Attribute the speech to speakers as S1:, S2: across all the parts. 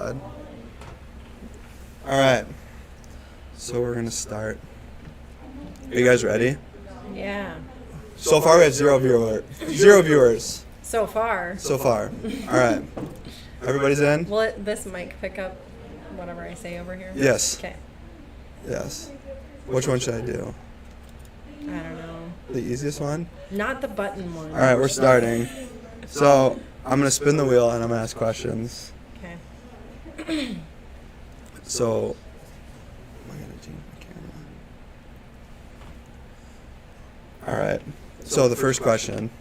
S1: ahead. All right. So we're going to start. Are you guys ready?
S2: Yeah.
S1: So far, we have zero viewers.
S2: So far.
S1: All right. Everybody's in?
S2: Will this mic pick up whatever I say over here?
S1: Yes.
S2: Okay.
S1: Yes. Which one should I do?
S2: I don't know.
S1: The easiest one?
S2: Not the button one.
S1: All right, we're starting. So I'm going to spin the wheel and I'm going to ask questions.
S2: Okay.
S1: So, am I going to change my camera? All right. So the first question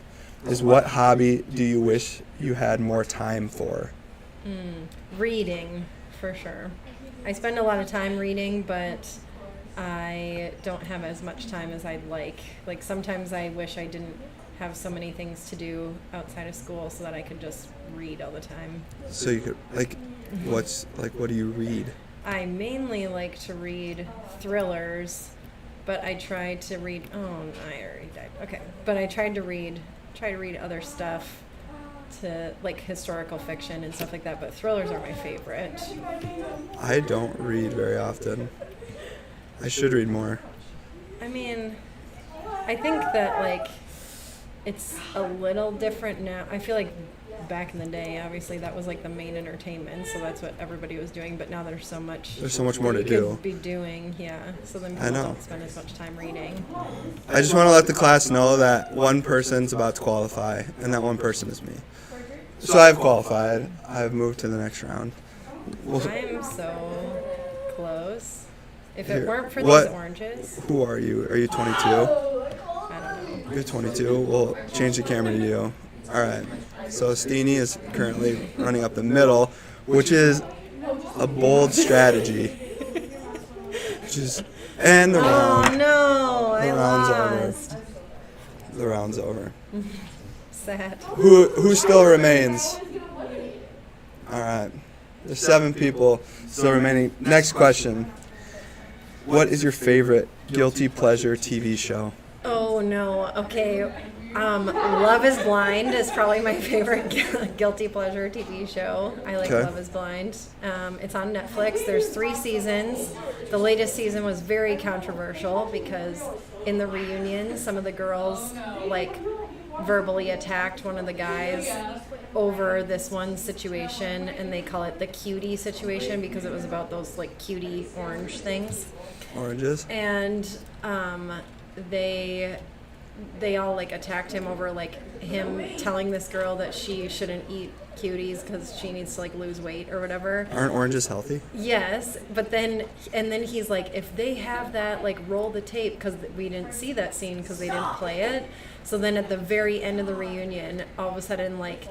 S1: is, what hobby do you wish you had more time for?
S2: Reading, for sure. I spend a lot of time reading, but I don't have as much time as I'd like. Like, sometimes I wish I didn't have so many things to do outside of school so that I could just read all the time.
S1: So you could, what do you read?
S2: I mainly like to read thrillers, but I try to read, I already died. Okay. But I try to read other stuff, to like historical fiction and stuff like that, but thrillers are my favorite.
S1: I don't read very often. I should read more.
S2: I mean, I think that like it's a little different now. I feel like back in the day, obviously that was like the main entertainment, so that's what everybody was doing, but now there's so much
S1: more to
S2: you
S1: do.
S2: could be doing, yeah. So then
S1: I
S2: people
S1: know.
S2: don't spend as much time reading.
S1: I just want to let the class know that one person's about to qualify, and that one person is me. So I've qualified. I've moved to the next round.
S2: I'm so close. If it
S1: Here,
S2: weren't for
S1: what-
S2: these oranges,
S1: Who are you? Are you 22?
S2: I don't know.
S1: You're 22. We'll change the camera to you. All right. So Steenie is currently running up the middle, which is a bold strategy. And the
S2: Oh
S1: round.
S2: no, I
S1: The round's over.
S2: lost.
S1: The round's over.
S2: Sad.
S1: Who still remains? All right. There's 7 people still remaining. Next question. What is your favorite guilty pleasure TV show?
S2: Oh no. Okay. Love is Blind is probably my favorite guilty pleasure TV show. I like
S1: Okay.
S2: Love is Blind. It's on Netflix. There's 3 seasons. The latest season was very controversial because in the reunion, some of the girls like verbally attacked one of the guys over this one situation, and they call it the cutie situation because it was about those like cutie orange things.
S1: Oranges?
S2: And they all like attacked him over like him telling this girl that she shouldn't eat cuties because she needs to like lose weight or whatever.
S1: Aren't oranges healthy?
S2: Yes, but then he's like, if they have that, like roll the tape, because we didn't see that scene because they didn't play it. So then at the very end of the reunion, all of a sudden like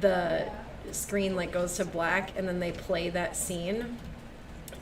S2: the screen like goes to black and then they play that scene.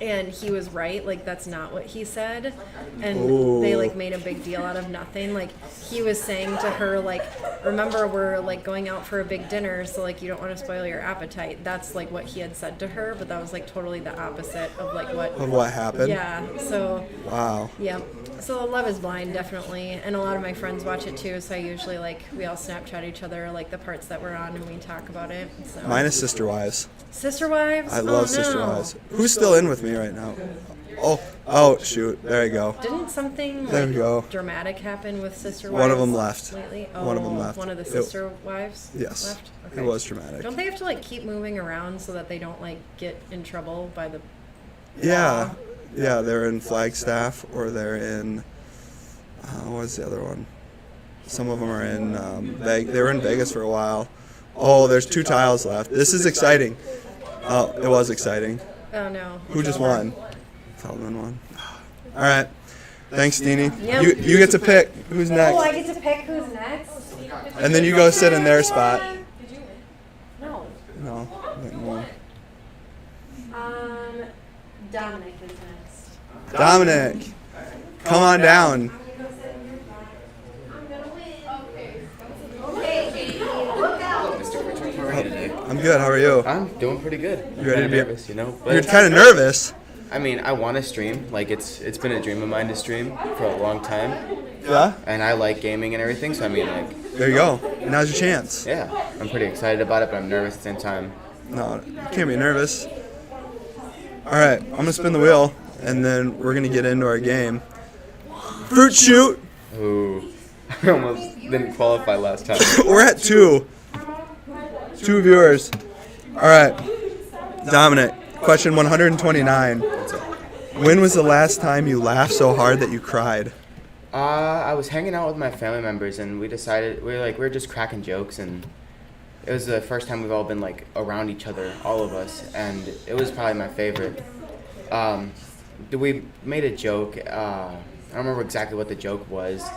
S2: And he was right, like that's not what he said, and
S1: Ooh.
S2: they like made a big deal out of nothing. Like he was saying to her, like, remember we're like going out for a big dinner, so like you don't want to spoil your appetite. That's like what he had said to her, but that was like totally the opposite of like
S1: Of what happened?
S2: Yeah. So
S1: Wow.
S2: yeah. So Love is Blind, definitely, and a lot of my friends watch it too. So I usually like we all Snapchat each other like the parts that we're on and we talk about it. So.
S1: Mine is Sister Wives.
S2: Sister Wives.
S1: I love Sister Wives. Who's still in with me right now? Oh, shoot. There you go.
S2: Didn't something
S1: There we go.
S2: dramatic happen with Sister Wives?
S1: One of them left.
S2: Lately?
S1: One of them left.
S2: One of the
S1: It-
S2: Sister Wives
S1: Yes.
S2: left?
S1: It was dramatic.
S2: Don't they have to like keep moving around so that they don't like get in trouble by the
S1: Yeah. Yeah, they're in Flagstaff or they're in, what's the other one? Some of them are in, they were in Vegas for a while. Oh, there's 2 tiles left. This is exciting. Oh, it was exciting.
S2: Oh no.
S1: Who
S2: it's
S1: just
S2: over.
S1: won? Feldman won. All right. Thanks, Steenie.
S2: Yep.
S1: You get to pick who's next.
S2: Oh, I get to pick who's next?
S1: And then you go sit in their spot.
S2: No.
S1: No.
S2: Dominic is next.
S1: Dominic, come on down. I'm good. How are you?
S3: I'm doing pretty good.
S1: You ready to be
S3: nervous, you know?
S1: You're kind of nervous.
S3: I mean, I want to stream. Like, it's been a dream of mine to stream for a long time.
S1: Yeah?
S3: And I like gaming and everything, so I mean, like,
S1: There you go. Now's your chance.
S3: yeah. I'm pretty excited about it, but I'm nervous at the same time.
S1: No, you can't be nervous. All right, I'm going to spin the wheel, and then we're going to get into our game. Fruit shoot.
S3: Ooh. I almost didn't qualify last time.
S1: We're at 2. 2 viewers. All right. Dominic, question 129. When was the last time you laughed so hard that you cried?
S3: I was hanging out with my family members, and we decided we were just cracking jokes, and it was the first time we've all been like around each other, all of us, and it was probably my favorite. We made a joke. I don't remember exactly what the joke was,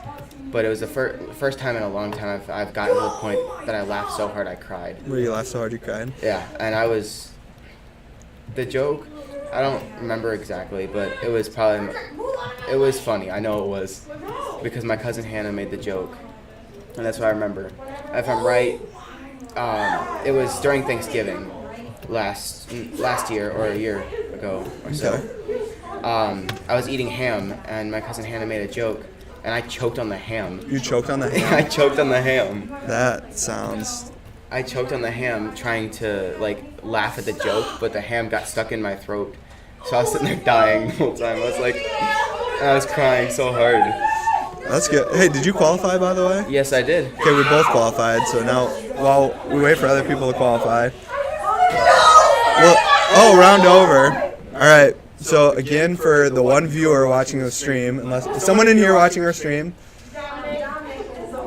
S3: but it was the first time in a long time I've gotten to the point that I laughed so hard I cried.
S1: Where you laughed so hard you cried?
S3: Yeah, and the joke, I don't remember exactly, but it was funny. I know it was, because my cousin Hannah made the joke, and that's what I remember. If I'm right, it was during Thanksgiving last year or a year ago or so.
S1: Okay.
S3: I was eating ham, and my cousin Hannah made a joke, and I choked on the ham.
S1: You choked on the ham?
S3: I choked on the ham.
S1: That sounds...
S3: I choked on the ham trying to laugh at the joke, but the ham got stuck in my throat. So I was sitting there dying the whole time. I was crying so hard.
S1: That's good. Hey, did you qualify, by the way?
S3: Yes, I did.
S1: Okay, we both qualified, so now while we wait for other people to qualify... Well, round over. All right, so again, for the one viewer watching the stream, is someone in here watching our stream?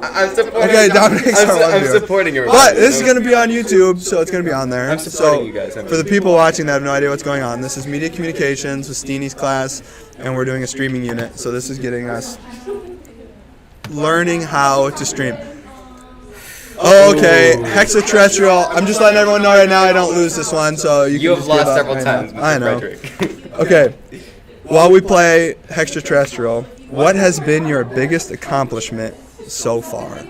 S3: I'm supporting.
S1: Okay, Dominic's our one
S3: I'm
S1: viewer.
S3: supporting everybody.
S1: But this is going to be on YouTube, so it's going to be on there.
S3: I'm supporting
S1: So
S3: you guys.
S1: for the people watching that have no idea what's going on, this is Media Communications with Steenie's class, and we're doing a streaming unit. So this is getting us learning how to stream. Okay, hexaterrestrial. I'm just letting everyone know right now I don't lose this one, so you
S3: You
S1: can
S3: have
S1: just give
S3: lost
S1: up
S3: several
S1: right
S3: times,
S1: now. I
S3: Mr.
S1: know.
S3: Frederick.
S1: Okay, while we play hexaterrestrial, what has been your biggest accomplishment so far?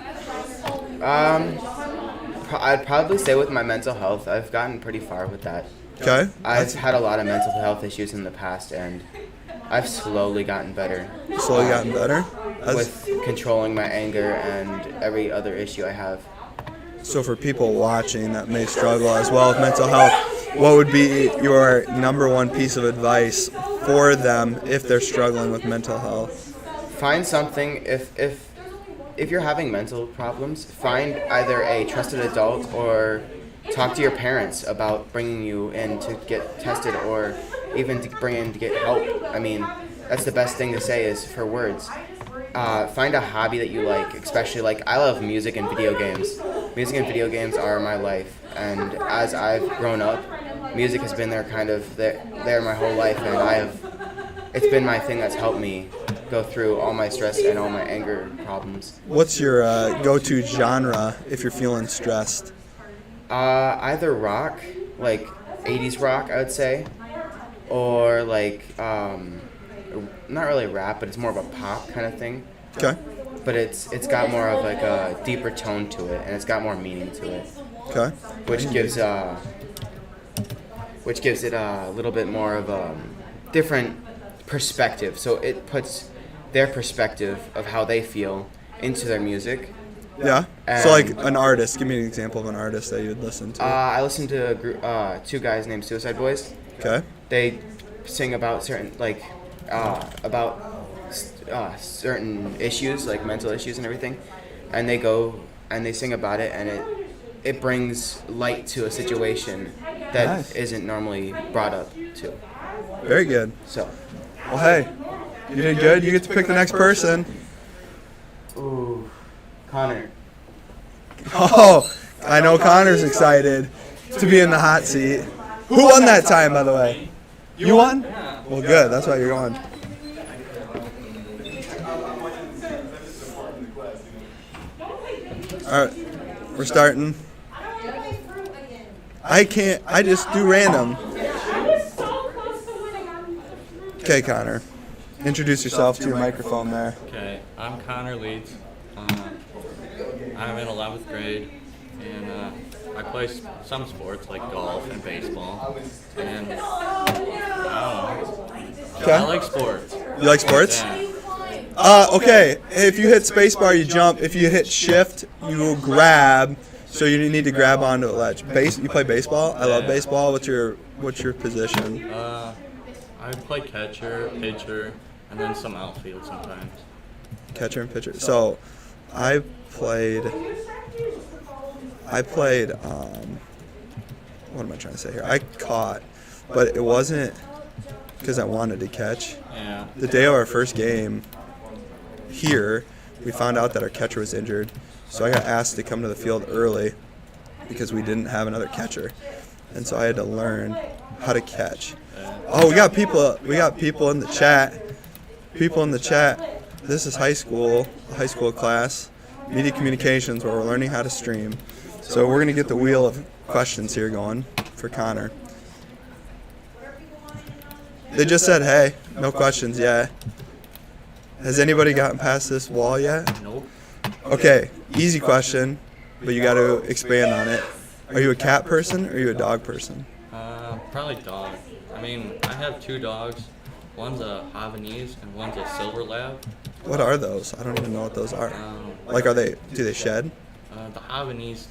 S3: I'd probably say with my mental health, I've gotten pretty far with that.
S1: Okay.
S3: I've had a lot of mental health issues in the past, and I've slowly gotten better.
S1: Slowly gotten better.
S3: With controlling my anger and every other issue I have.
S1: So for people watching that may struggle as well with mental health, what would be your number one piece of advice for them if they're struggling with mental health?
S3: Find something, if you're having mental problems, find either a trusted adult or talk to your parents about bringing you in to get tested, or even to bring in to get help. I mean, that's the best thing to say is for words. Find a hobby that you like, especially I love music and video games. Music and video games are my life, and as I've grown up, music has been there there my whole life, and it's been my thing that's helped me go through all my stress and all my anger problems.
S1: What's your go-to genre if you're feeling stressed?
S3: Either rock, 80s rock, I would say, or not really rap, but it's more of a pop kind of thing.
S1: Okay.
S3: But it's got more of a deeper tone to it, and it's got more meaning to it.
S1: Okay.
S3: Which gives it a little bit more of a different perspective. So it puts their perspective of how they feel into their music.
S1: Yeah.
S3: And
S1: So an artist. Give me an example of an artist that you would listen to.
S3: I listen to a group, 2 guys named Suicide Boys.
S1: Okay.
S3: They sing about certain certain issues, like mental issues and everything, and they go and they sing about it, and it brings light to a situation that
S1: Nice.
S3: isn't normally brought up to.
S1: Very good.
S3: So,
S1: Well, hey, you did good. You get to pick the next person.
S3: ooh, Connor.
S1: Oh, I know Connor's excited to be in the hot seat. Who won that time, by the way? You won? Well, good. That's why you're going. All right, we're starting. I just do random. Okay, Connor. Introduce yourself to your microphone there.
S4: Okay, I'm Connor Leeds. I'm in 11th grade, and I play some sports like golf and baseball. And I don't know.
S1: Okay.
S4: I like sports.
S1: You like sports?
S4: Yeah.
S1: Okay. If you hit spacebar, you jump. If you hit shift, you grab. So you need to grab onto a ledge. You play baseball? I love
S4: Yeah.
S1: baseball. What's your position?
S4: I play catcher, pitcher, and then some outfield sometimes.
S1: Catcher and pitcher. So, I played. What am I trying to say here? I caught, but it wasn't because I wanted to catch.
S4: Yeah.
S1: The day of our first game here, we found out that our catcher was injured, so I got asked to come to the field early because we didn't have another catcher, and so I had to learn how to catch. Oh, we got people in the chat. People in the chat. This is high school class, media communications, where we're learning how to stream. So we're gonna get the wheel of questions here going for Connor. They just said, hey, no questions yet. Has anybody gotten past this wall yet?
S4: Nope.
S1: Okay, easy question, but you got to expand on it. Are you a cat person or are you a dog person?
S4: Probably dog. I mean, I have 2 dogs. One's a Havanese and one's a Silver Lab.
S1: What are those? I don't even know what those are.
S4: Like,
S1: Do they shed?
S4: the Havanese,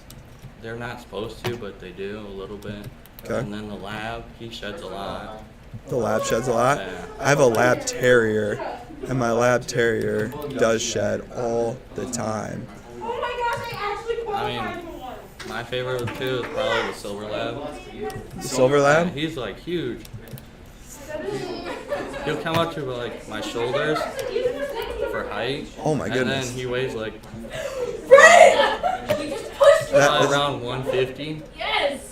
S4: they're not supposed to, but they do a little bit.
S1: Okay.
S4: And then the Lab, he sheds a lot.
S1: The lab sheds a lot.
S4: Yeah.
S1: I have a lab terrier, and my lab terrier does shed all the time.
S4: I mean, my favorite of the 2 is probably the Silver Lab.
S1: The silver lab?
S4: He's like huge. He'll come up to like my shoulders for height.
S1: Oh my
S4: And
S1: goodness.
S4: then he weighs like
S1: That is-
S4: around 150.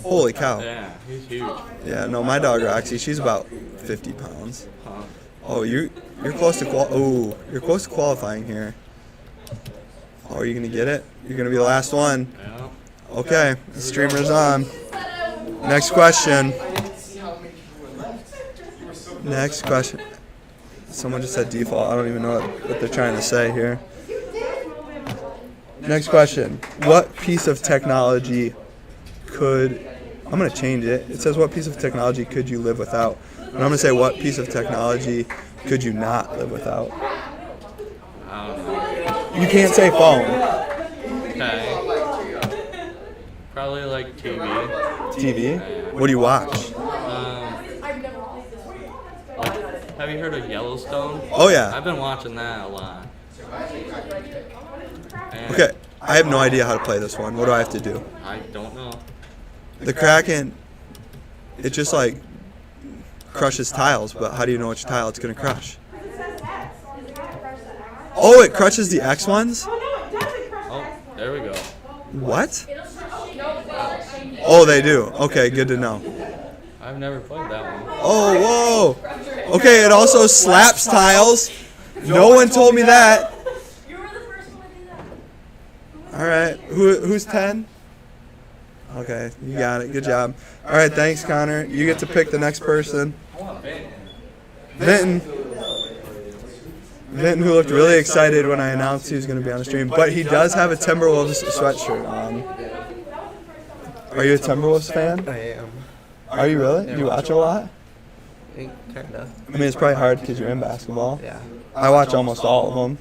S1: Holy cow.
S4: Yeah, he's huge.
S1: Yeah, no, my dog Roxy, she's about 50 pounds.
S4: Huh.
S1: Oh, you're close to you're close to qualifying here. Oh, are you gonna get it? You're gonna be the last one.
S4: Yeah.
S1: Okay, the streamer's on. Next question. Next question. Someone just said default. I don't even know what they're trying to say here. Next question. What piece of technology I'm going to change it. It says what piece of technology could you live without? And I'm going to say what piece of technology could you not live without?
S4: I don't know.
S1: You can't say phone.
S4: Okay. Probably like TV.
S1: TV? What do you watch?
S4: Like, have you heard of Yellowstone?
S1: Oh, yeah.
S4: I've been watching that a lot. And
S1: Okay, I have no idea how to play this one. What do I have to do?
S4: I don't know.
S1: The Kraken, it just like crushes tiles, but how do you know which tile it's going to crush? Oh, it crushes the X ones?
S4: Oh, there we go.
S1: What? Oh, they do. Okay, good to know.
S4: I've never played that one.
S1: Oh, whoa. Okay, it also slaps tiles. No one told me that. All right, who's 10? Okay, you got it. Good job. All right, thanks, Connor. You get to pick the next person. Vinton. Vinton, who looked really excited when I announced he was going to be on the stream, but he does have a Timberwolves sweatshirt on. Are you a Timberwolves fan?
S5: I am.
S1: Are you really? Do you watch a lot?
S5: Kinda.
S1: I mean, it's probably hard because you're in basketball.
S5: Yeah.
S1: I watch almost all of them.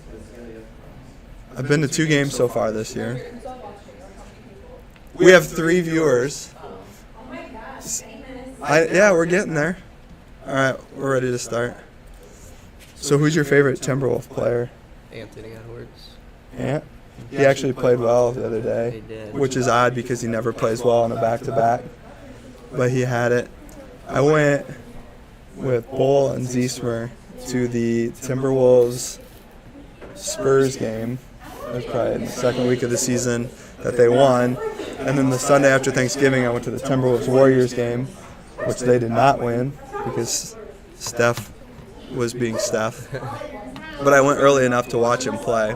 S1: I've been to 2 games so far this year. We have 3 viewers. Yeah, we're getting there. All right, we're ready to start. So who's your favorite Timberwolf player?
S5: Anthony Edwards.
S1: Ant? He actually played well the other day,
S5: He did.
S1: which is odd because he never plays well on a back-to-back. But he had it. I went with Bull and Ziesmer to the Timberwolves Spurs game. It was probably in the second week of the season that they won. And then the Sunday after Thanksgiving, I went to the Timberwolves Warriors game, which they did not win because Steph was being Steph. But I went early enough to watch him play.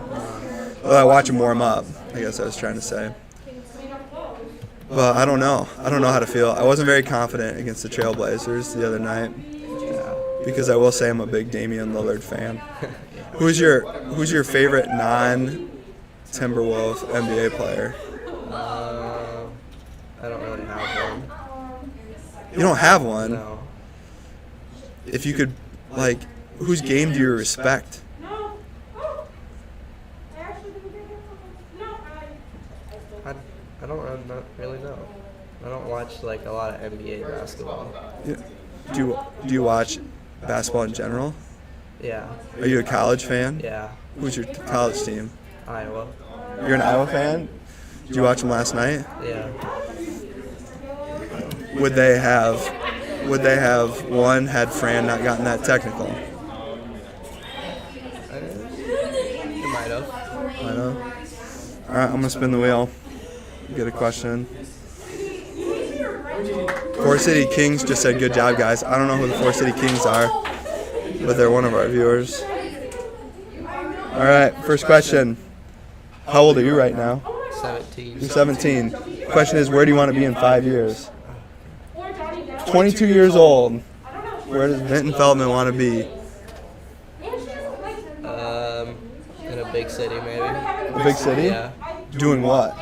S1: Well, I watch him warm up, I guess I was trying to say. But I don't know. I don't know how to feel. I wasn't very confident against the Trailblazers the other night because I will say I'm a big Damian Lillard fan. Who's your favorite non-Timberwolf NBA player?
S5: I don't really have one.
S1: You don't have one.
S5: No.
S1: If you could, like, whose game do you respect?
S5: I don't not really know. I don't watch like a lot of NBA basketball.
S1: Do you watch Basketball in general?
S5: Yeah.
S1: Are you a college fan?
S5: Yeah.
S1: Who's your college team?
S5: Iowa.
S1: You're an Iowa fan? Did you watch them last night?
S5: Yeah.
S1: Would they have won had Fran not gotten that technical?
S5: It might have.
S1: I know. All right, I'm gonna spin the wheel. Get a question. Forest City Kings just said, "Good job, guys." I don't know who the Forest City Kings are, but they're one of our viewers. All right, first question. How old are you right now?
S5: 17.
S1: You're 17. Question is, where do you want to be in 5 years? 22 years old. Where does Vinton Feldman want to be?
S5: In a big city, maybe.
S1: A big city?
S5: Yeah.
S1: Doing what?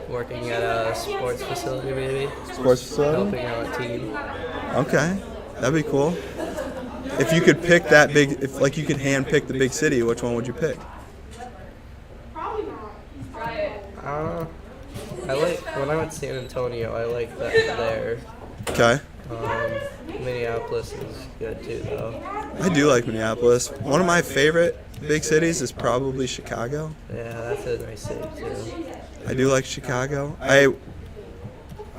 S5: Working at a sports facility, maybe.
S1: Sports facility?
S5: Helping out a team.
S1: Okay, that'd be cool. If you could pick that big, if like you could hand pick the big city, which one would you pick?
S5: I like when I went to San Antonio. I like that there.
S1: Okay.
S5: Minneapolis is good too, though.
S1: I do like Minneapolis. One of my favorite big cities is probably Chicago.
S5: Yeah, that's a nice city too.
S1: I do like Chicago. I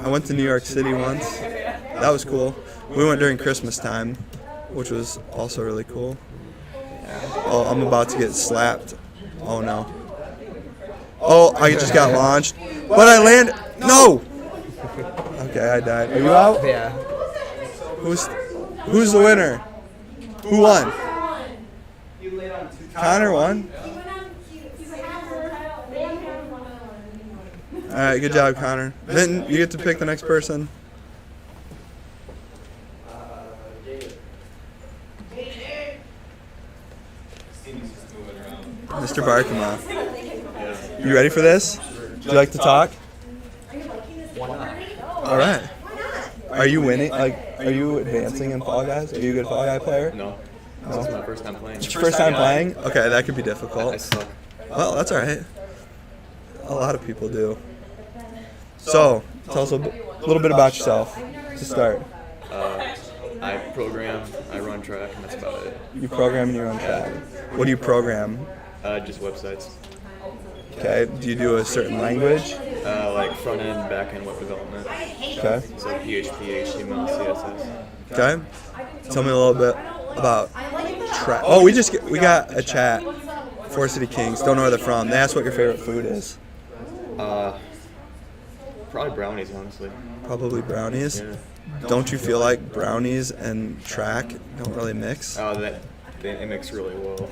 S1: went to New York City once. That was cool. We went during Christmas time, which was also really cool. Oh, I'm about to get slapped. Oh no. Oh, I just got launched. But I landed. No! Okay, I died. Are you out?
S5: Yeah.
S1: Who's the winner? Who won? Connor won? Alright, good job, Connor. Vinton, you get to pick the next person. Mr. Barkema. You ready for this? Would you like to talk? Alright. Are you winning? Are you advancing in Fall Guys? Are you a good Fall Guy player?
S6: No. This is my first time playing.
S1: It's your first time playing? Okay, that could be difficult.
S6: I suck.
S1: Well, that's alright. A lot of people do. So, tell us a little bit about yourself to start.
S6: I program, I run track, and that's about it.
S1: You program and you run track. What do you program?
S6: Just websites.
S1: Okay, do you do a certain language?
S6: Like front end, back end web development.
S1: Okay.
S6: So PHP, HTML, CSS.
S1: Okay. Tell me a little bit about track. Oh, we got a chat. Forest City Kings. Don't know where they're from. They asked what your favorite food is.
S6: Probably brownies, honestly.
S1: Probably brownies.
S6: Yeah.
S1: Don't you feel like brownies and track don't really mix?
S6: They mix really well.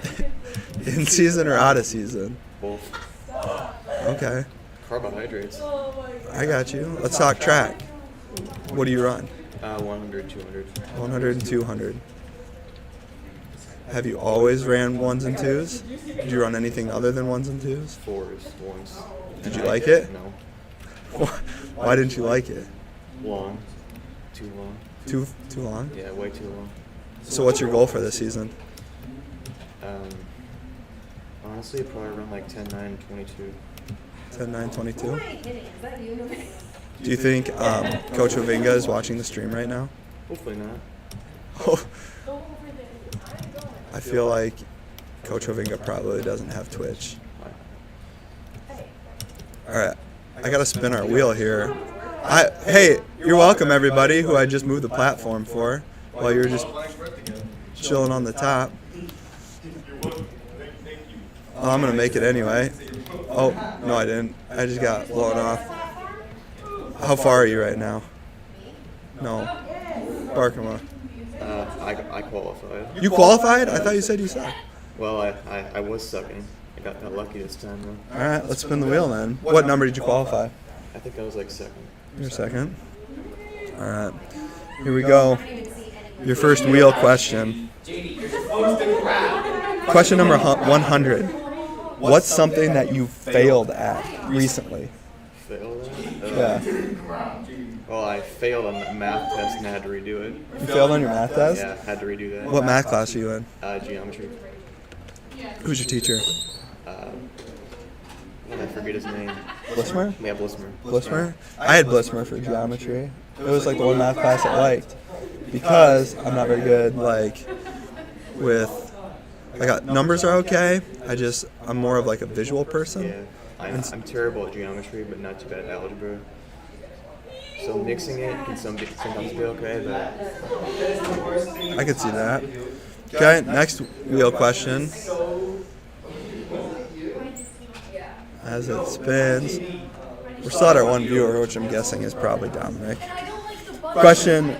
S1: In season or out of season?
S6: Both.
S1: Okay.
S6: Carbohydrates.
S1: I got you. Let's talk track. What do you run?
S6: 100, 200.
S1: 100 and 200. Have you always ran ones and twos? Did you run anything other than ones and twos?
S6: Fours once.
S1: Did you like it?
S6: No.
S1: Why didn't you like it?
S6: Long. Too long.
S1: Too long?
S6: Yeah, way too long.
S1: So what's your goal for this season?
S6: Honestly, I'd probably run like 10, 9, 22.
S1: 10, 9, 22? Do you think Coach Ovinga is watching the stream right now?
S6: Hopefully not.
S1: Oh. I feel like Coach Ovinga probably doesn't have Twitch. All right, I gotta spin our wheel here. Hey, you're welcome, everybody who I just moved the platform for while you're just chilling on the top. Oh, I'm gonna make it anyway. Oh, no, I didn't. I just got blown off. How far are you right now? No. Barkema.
S6: I qualified.
S1: You qualified? I thought you said you sucked.
S6: Well, I was sucking. I got lucky this time, though.
S1: All right, let's spin the wheel then. What number did you qualify?
S6: I think I was like second.
S1: You're second. All right, here we go. Your first wheel question. Question number 100. What's something that you failed at recently?
S6: Failed?
S1: Yeah.
S6: Well, I failed on the math test and I had to redo it.
S1: You failed on your math test?
S6: Yeah, had to redo that.
S1: What math class are you in?
S6: Geometry.
S1: Who's your teacher?
S6: I forget his name.
S1: Blismer?
S6: Yeah, Blismer.
S1: Blismer? I had Blismer for geometry. It was like the one math class I liked. because I'm not very good with numbers are okay. I'm more of like a visual person.
S6: Yeah. I'm terrible at geometry, but not too bad at algebra. So mixing it can sometimes be okay, but
S1: I could see that. Okay, next wheel question. As it spins, we're still at our one viewer, which I'm guessing is probably Dominic. Question.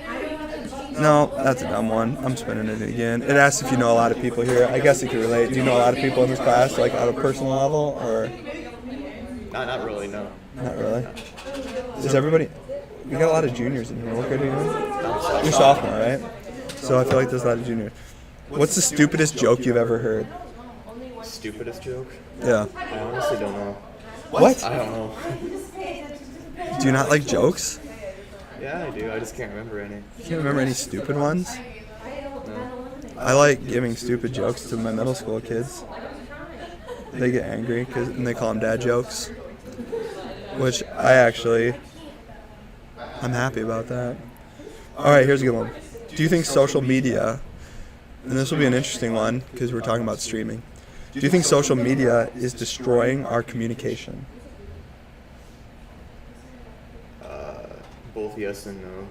S1: No, that's a dumb one. I'm spinning it again. It asks if you know a lot of people here. I guess it could relate. Do you know a lot of people in this class, like on a personal level, or
S6: not really, no.
S1: not really? Is everybody? We got a lot of juniors in here. What grade are you in? You're sophomore, right? So I feel like there's a lot of juniors. What's the stupidest joke you've ever heard?
S6: Stupidest joke?
S1: Yeah.
S6: I honestly don't know.
S1: What?
S6: I don't know.
S1: Do you not like jokes?
S6: Yeah, I do. I just can't remember any.
S1: You can't remember any stupid ones?
S6: No.
S1: I like giving stupid jokes to my middle school kids. They get angry and they call them dad jokes, which I'm happy about that. All right, here's a good one. Do you think social media, and this will be an interesting one because we're talking about streaming, do you think social media is destroying our communication?
S6: Both yes and no.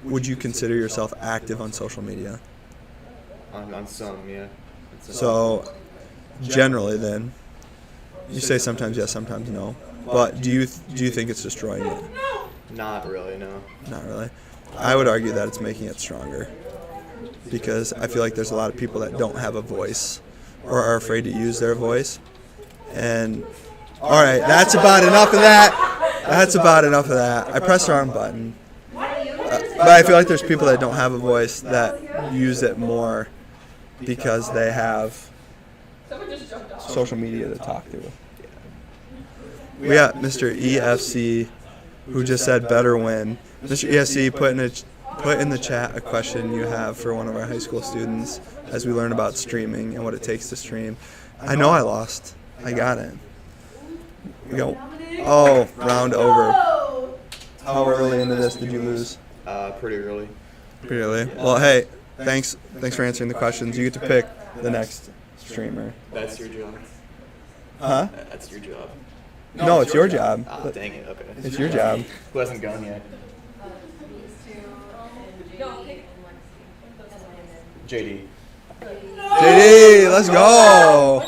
S1: Would you consider yourself active on social media?
S6: On some, yeah.
S1: So, generally then, you say sometimes yes, sometimes no. But do you think it's destroying it?
S6: Not really, no.
S1: Not really. I would argue that it's making it stronger because I feel like there's a lot of people that don't have a voice or are afraid to use their voice. And all right, that's about enough of that. I pressed the wrong button. But I feel like there's people that don't have a voice that use it more because they have social media to talk to. We got Mr. EFC who just said better win. Mr. EFC, put in the chat a question you have for one of our high school students as we learn about streaming and what it takes to stream. I know I lost. I got it. We go. Oh, round over. How early into this did you lose?
S6: Pretty early.
S1: Pretty early. Well, hey, thanks for answering the questions. You get to pick the next streamer.
S6: That's your job.
S1: Huh?
S6: That's your job.
S1: No, it's your job.
S6: Ah, dang it, okay.
S1: It's your job.
S6: Who hasn't gone yet? JD.
S1: JD, let's go.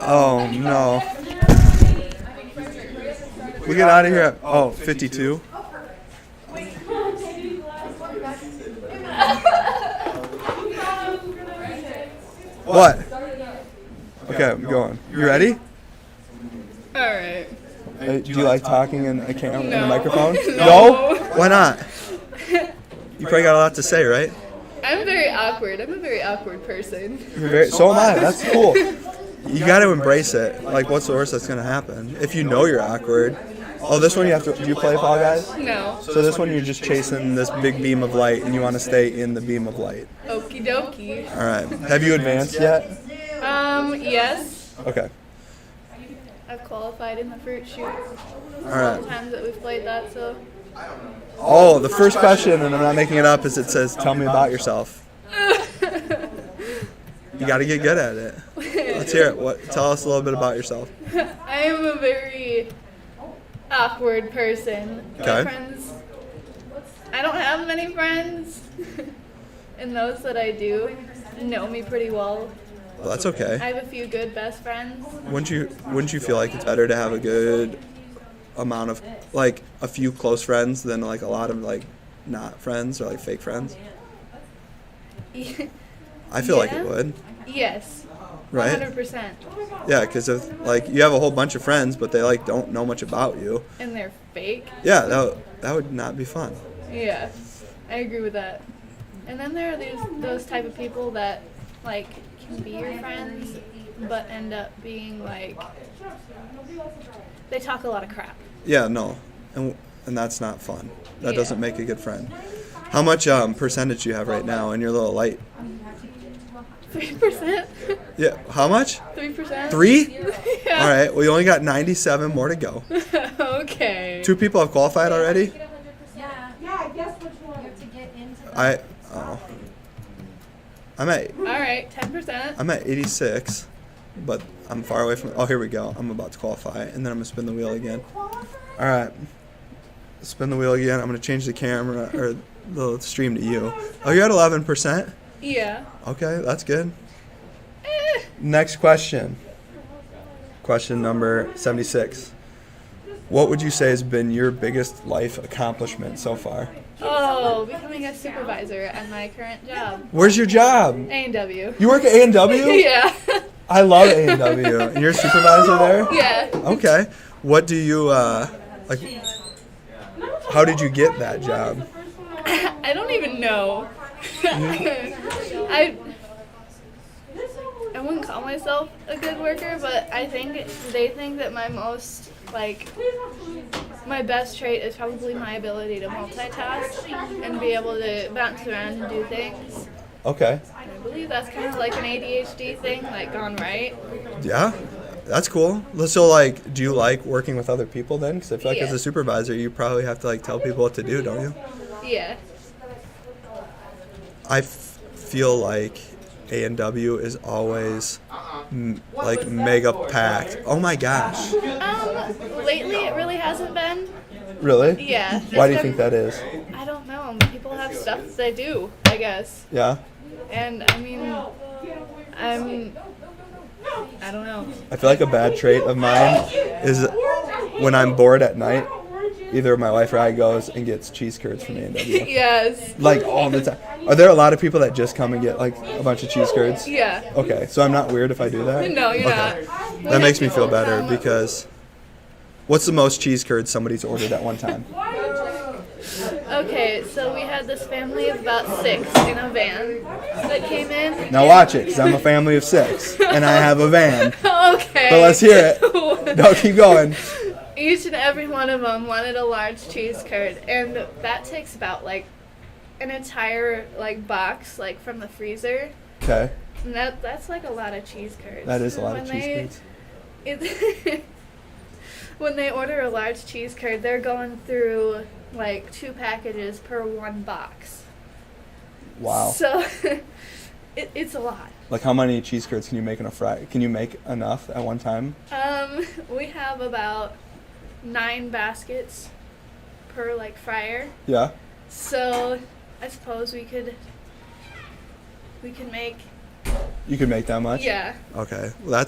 S1: Oh, no. We get out of here at, 52. What? Okay, I'm going. You ready?
S7: Alright.
S1: Do you like talking in a camera, in a
S7: No.
S1: microphone?
S7: No.
S1: Why not? You probably got a lot to say, right?
S7: I'm very awkward. I'm a very awkward person.
S1: So am I. That's cool. You got to embrace it. Like, what's the worst that's going to happen? If you know you're awkward. Oh, this one you have to. Do you play Fall Guys?
S7: No.
S1: So this one you're just chasing this big beam of light, and you want to stay in the beam of light.
S7: Okie dokie.
S1: All right. Have you advanced yet?
S7: Yes.
S1: Okay.
S7: I've qualified in the fruit shoot.
S1: All right.
S7: Times that we've played that, so.
S1: Oh, the first question, and I'm not making it up, is it says, "Tell me about yourself." You got to get good at it. Let's hear it. Tell us a little bit about yourself.
S7: I am a very awkward person.
S1: Okay.
S7: My friends, I don't have many friends, and those that I do know me pretty well.
S1: Well, that's okay.
S7: I have a few good best friends.
S1: Wouldn't you feel like it's better to have a good amount of, like, a few close friends than like a lot of like not friends or like fake friends? I feel like it would.
S7: Yes.
S1: Right?
S7: 100%.
S1: Yeah, because if like you have a whole bunch of friends but they like don't know much about you,
S7: And they're fake.
S1: yeah, that would not be fun.
S7: Yeah, I agree with that. And then there are those type of people that like can be your friends, but end up being like they talk a lot of crap.
S1: Yeah, no, and that's not fun. That
S7: Yeah.
S1: doesn't make a good friend. How much percentage do you have right now in your little light?
S7: 3%.
S1: Yeah, how much?
S7: 3%.
S1: 3?
S7: Yeah.
S1: All right, well you only got 97 more to go.
S7: Okay.
S1: 2 people have qualified already.
S8: Yeah, I guess
S1: I'm at
S7: All right, 10%.
S1: I'm at 86, but I'm far away from. Oh, here we go. I'm about to qualify, and then I'm gonna spin the wheel again. All right, spin the wheel again. I'm gonna change the camera or the stream to you. Oh, you're at 11%.
S7: Yeah.
S1: Okay, that's good. Next question. Question number 76. What would you say has been your biggest life accomplishment so far?
S7: Oh, becoming a supervisor at my current job.
S1: Where's your job?
S7: A&W.
S1: You work at A&W?
S7: Yeah.
S1: I love A&W. And you're a supervisor there?
S7: Yeah.
S1: Okay. What do you, like, how did you get that job?
S7: I don't even know. I wouldn't call myself a good worker, but I think they think that my best trait is probably my ability to multitask and be able to bounce around and do things.
S1: Okay.
S7: And I believe that's kind of like an ADHD thing, like gone right.
S1: Yeah. That's cool. So, like, do you like working with other people then? Because I feel like as
S7: Yeah.
S1: a supervisor, you probably have to, like, tell people what to do, don't you?
S7: Yeah.
S1: I feel like A&W is always like mega packed. Oh my gosh.
S7: Lately it really hasn't been.
S1: Really?
S7: Yeah.
S1: Why do you think that is?
S7: I don't know. People have stuff that they do, I guess.
S1: Yeah.
S7: And I mean, I don't know.
S1: I feel like a bad trait of mine is when I'm bored at night, either my wife or I goes and gets cheese curds from A&W.
S7: Yes.
S1: Like all the time. Are there a lot of people that just come and get like a bunch of cheese curds?
S7: Yeah.
S1: Okay, so I'm not weird if I do that?
S7: No, you're
S1: Okay.
S7: not.
S1: That makes me feel better because what's the most cheese curds somebody's ordered at one time?
S7: Okay, so we had this family of about 6 in a van that came in.
S1: Now watch it, because I'm a family of 6 and I have a van.
S7: Okay.
S1: But let's hear it. No, keep going.
S7: Each and every one of them wanted a large cheese curd, and that takes about like an entire like box like from the freezer.
S1: Okay,
S7: And that's like a lot of cheese curds.
S1: that is a lot of
S7: When
S1: cheese curds.
S7: When they order a large cheese curd, they're going through like 2 packages per 1 box.
S1: Wow.
S7: So it's a lot.
S1: Like how many cheese curds can you make in a fry? Can you make enough at one time?
S7: We have about 9 baskets per like fryer.
S1: Yeah.
S7: So I suppose we could make.
S1: You can make that much?
S7: Yeah.
S1: Okay. Well,